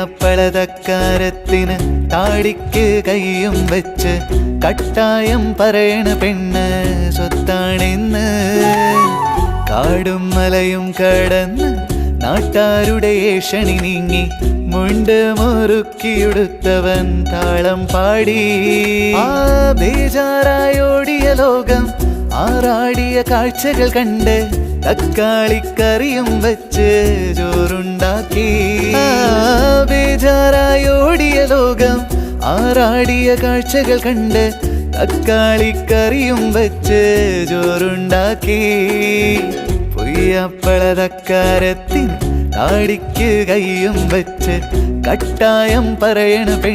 പൊയ്യപ്പളതക്കാരത്തിന് താടിക്ക് കൈയും വെച്ച് കട്ടായം പറയണ പെണ്ണ് സ്വത്താണെന്ന്. കാടും മലയും കടന്ന് നാട്ടാരുടെ ഏഷണി നീങ്ങി മുണ്ട് മുറുക്കിയുടുത്തവൻ താളം പാടി. ആ ബേജാറായോടിയ ലോകം ആറാടിയ കാഴ്ചകൾ കണ്ട് തക്കാളിക്കറിയും വെച്ച് ചോറുണ്ടാക്കി. ബേജാറായോടിയ ലോകം ആറാടിയ കാഴ്ചകൾ കണ്ട് തക്കാളിക്കറിയും വെച്ച് ചോറുണ്ടാക്കി. പൊയ്യപ്പളതക്കാരത്തിന് താടിക്ക് കൈയും വെച്ച് കട്ടായം പറയണ പെണ്ണ്